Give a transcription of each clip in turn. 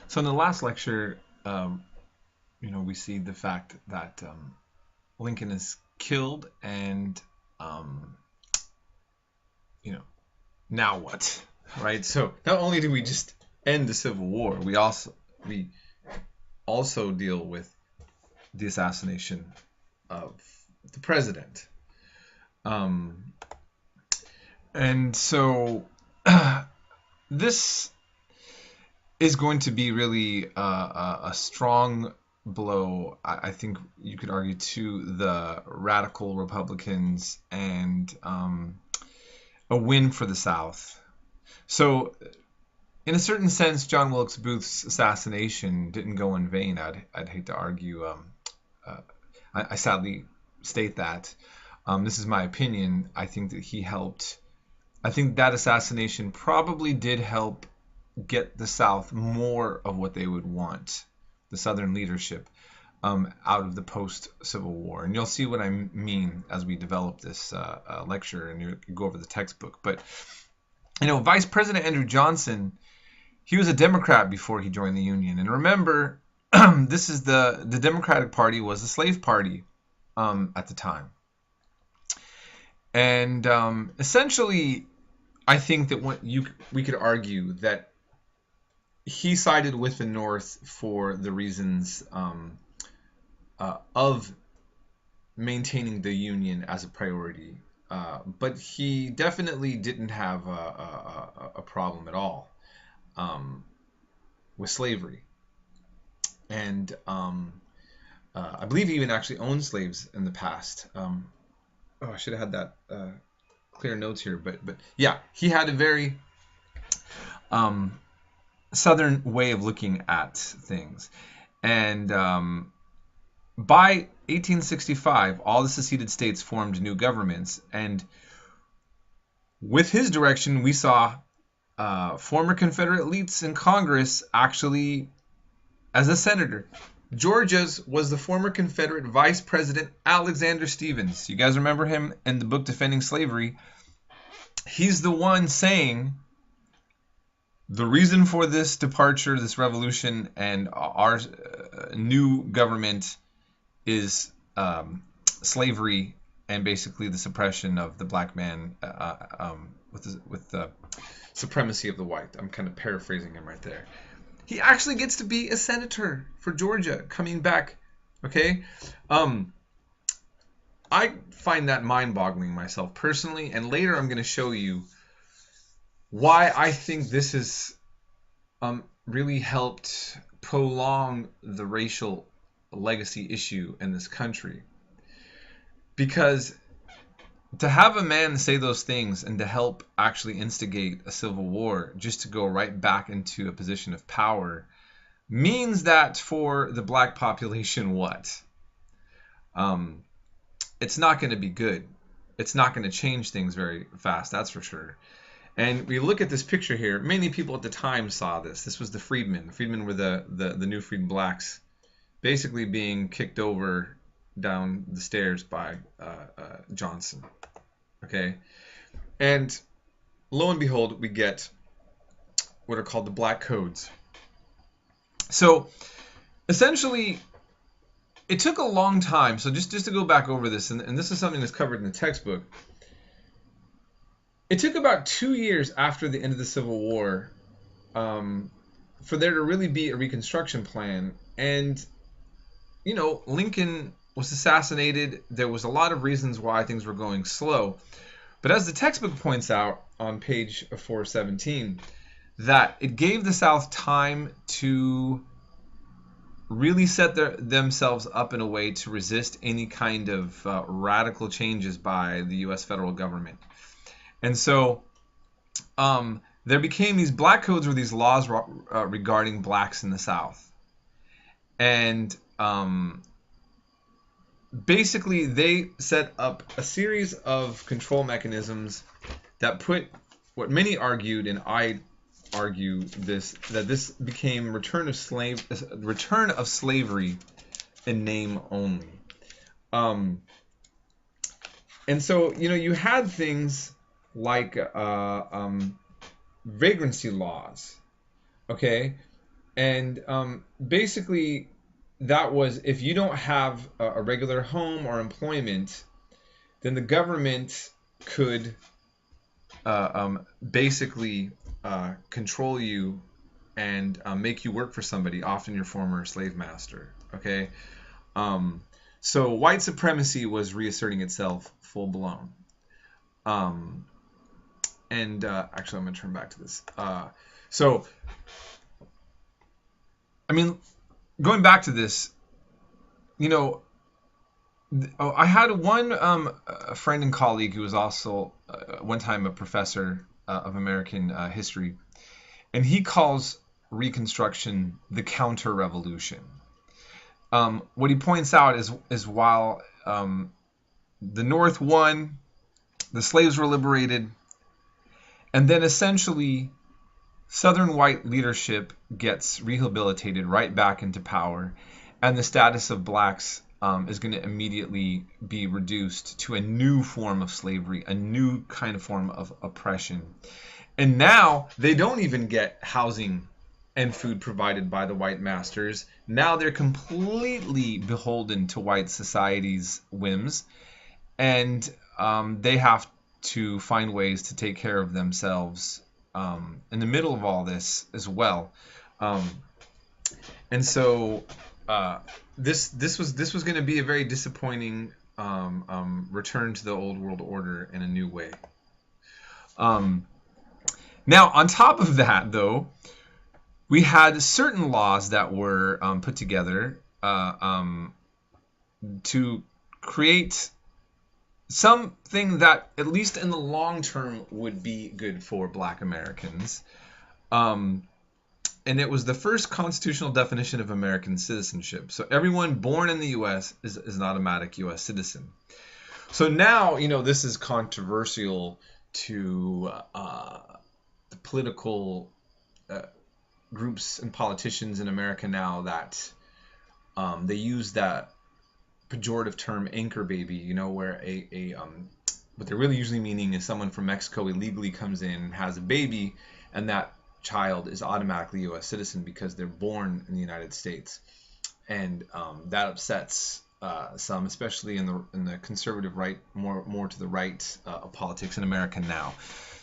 So in the last lecture, we see the fact that Lincoln is killed, and um, you know, now what, right? So not only do we just end the Civil War, we also deal with the assassination of the president, um, and so this is going to be really a strong blow, I think you could argue, to the radical Republicans, and a win for the South. So, in a certain sense, John Wilkes Booth's assassination didn't go in vain. I'd hate to argue. Uh, I sadly state that. This is my opinion. I think that he helped. I think that assassination probably did help get the South more of what they would want, the Southern leadership, out of the post-Civil War. And you'll see what I mean as we develop this lecture and you go over the textbook. But, Vice President Andrew Johnson, he was a Democrat before he joined the Union. And remember, this is the Democratic Party was the slave party at the time. And essentially, I think that we could argue that he sided with the North for the reasons of maintaining the Union as a priority, but he definitely didn't have a problem at all with slavery, and I believe he even actually owned slaves in the past. I should have had that clear notes here, but yeah, he had a very Southern way of looking at things. And by 1865, all the seceded states formed new governments. And with his direction, we saw former Confederate elites in Congress actually, as a senator. Georgia's was the former Confederate Vice President Alexander Stephens. You guys remember him in the book Defending Slavery? He's the one saying the reason for this departure, this revolution, and our new government is slavery and basically the suppression of the black man with the supremacy of the white. I'm kind of paraphrasing him right there. He actually gets to be a senator for Georgia coming back. Okay? I find that mind-boggling myself personally, and later I'm going to show you why I think this has really helped prolong the racial legacy issue in this country. Because to have a man say those things and to help actually instigate a civil war just to go right back into a position of power means that for the black population, what? It's not going to be good. It's not going to change things very fast, that's for sure. And we look at this picture here. Many people at the time saw this. This was the freedmen. The freedmen were the new freed blacks, basically being kicked over down the stairs by Johnson. Okay, and lo and behold, we get what are called the Black Codes. So essentially, it took a long time. So just to go back over this, and this is something that's covered in the textbook. It took about 2 years after the end of the Civil War for there to really be a Reconstruction plan. And, Lincoln was assassinated. There was a lot of reasons why things were going slow. But as the textbook points out on page 417, that it gave the South time to really set themselves up in a way to resist any kind of radical changes by the U.S. federal government. And so there became these Black Codes, or these laws regarding blacks in the South. And basically they set up a series of control mechanisms that put what many argued, and I argue that this became return of slavery in name only. And so, you had things like vagrancy laws, okay? And basically, that was if you don't have a regular home or employment, then the government could basically control you and make you work for somebody, often your former slave master. Okay, so white supremacy was reasserting itself full blown. Um, and actually, I'm going to turn back to this. So, I mean, going back to this, you know, I had one a friend and colleague who was also one time a professor of American history, and he calls Reconstruction the counter-revolution. What he points out is while the North won, the slaves were liberated, and then essentially Southern white leadership gets rehabilitated right back into power, and the status of blacks is going to immediately be reduced to a new form of slavery, a new kind of form of oppression. And now they don't even get housing and food provided by the white masters. Now they're completely beholden to white society's whims, and they have to find ways to take care of themselves in the middle of all this as well. And so this was going to be a very disappointing return to the old world order in a new way. Now, on top of that, though, we had certain laws that were put together to create something that, at least in the long term, would be good for Black Americans. And it was the first constitutional definition of American citizenship. So everyone born in the U.S. is an automatic U.S. citizen. So now, this is controversial to the political groups and politicians in America now that they use that pejorative term anchor baby, where what they're really usually meaning is someone from Mexico illegally comes in and has a baby, and that child is automatically a U.S. citizen because they're born in the United States. And that upsets some, especially in the conservative right, more to the right of politics in America now.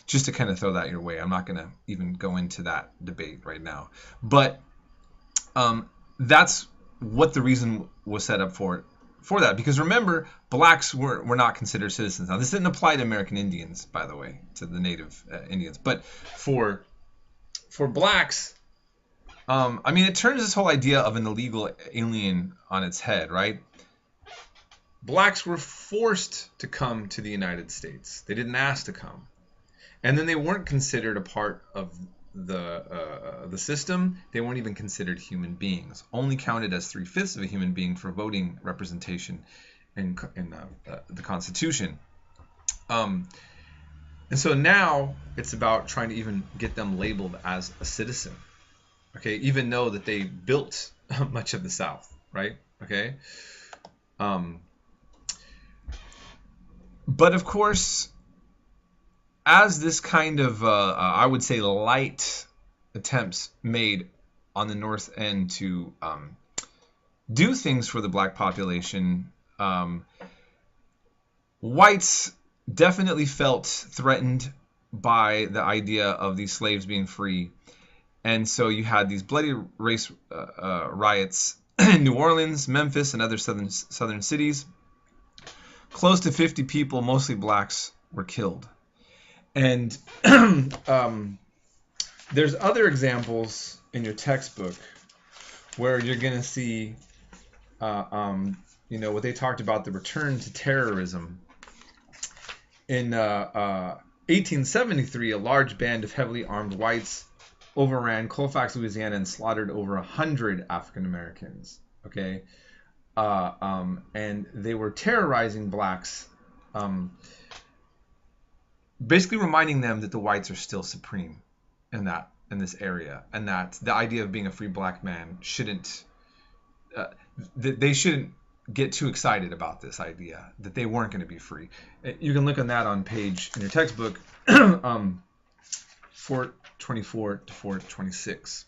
Just to kind of throw that your way. I'm not going to even go into that debate right now. But that's what the reason was set up for that. Because remember, blacks were not considered citizens. Now, this didn't apply to American Indians, by the way, to the native Indians. But for blacks, it turns this whole idea of an illegal alien on its head, right? Blacks were forced to come to the United States. They didn't ask to come. And then they weren't considered a part of the system. They weren't even considered human beings. Only counted as 3/5 of a human being for voting representation in the Constitution. And so now it's about trying to even get them labeled as a citizen. Okay, even though that they built much of the South, right? Okay. But of course, as this kind of, I would say, light attempts made on the North End to do things for the black population, whites definitely felt threatened by the idea of these slaves being free. And so you had these bloody race riots in New Orleans, Memphis, and other southern cities. Close to 50 people, mostly blacks, were killed. And there's other examples in your textbook where you're going to see, what they talked about, the return to terrorism. In 1873, a large band of heavily armed whites overran Colfax, Louisiana, and slaughtered over 100 African Americans. Okay, and they were terrorizing blacks. Basically reminding them that the whites are still supreme in this area, and that the idea of being a free black man shouldn't they shouldn't get too excited about this idea that they weren't going to be free. You can look on that on page in your textbook 424 to 426.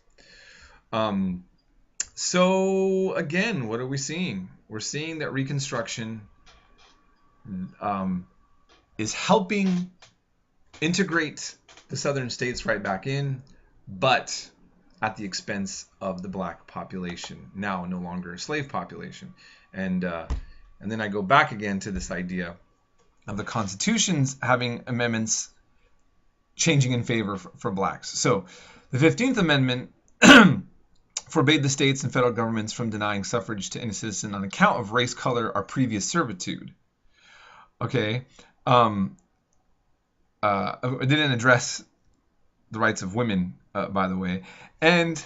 So again, what are we seeing? We're seeing that Reconstruction is helping integrate the southern states right back in, but at the expense of the black population, now no longer a slave population. And then I go back again to this idea of the constitutions having amendments changing in favor for blacks. So the 15th Amendment forbade the states and federal governments from denying suffrage to any citizen on account of race, color, or previous servitude. Okay. It didn't address the rights of women, by the way. And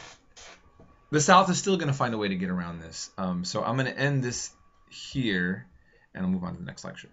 the South is still going to find a way to get around this. So I'm going to end this here, and I'll move on to the next lecture.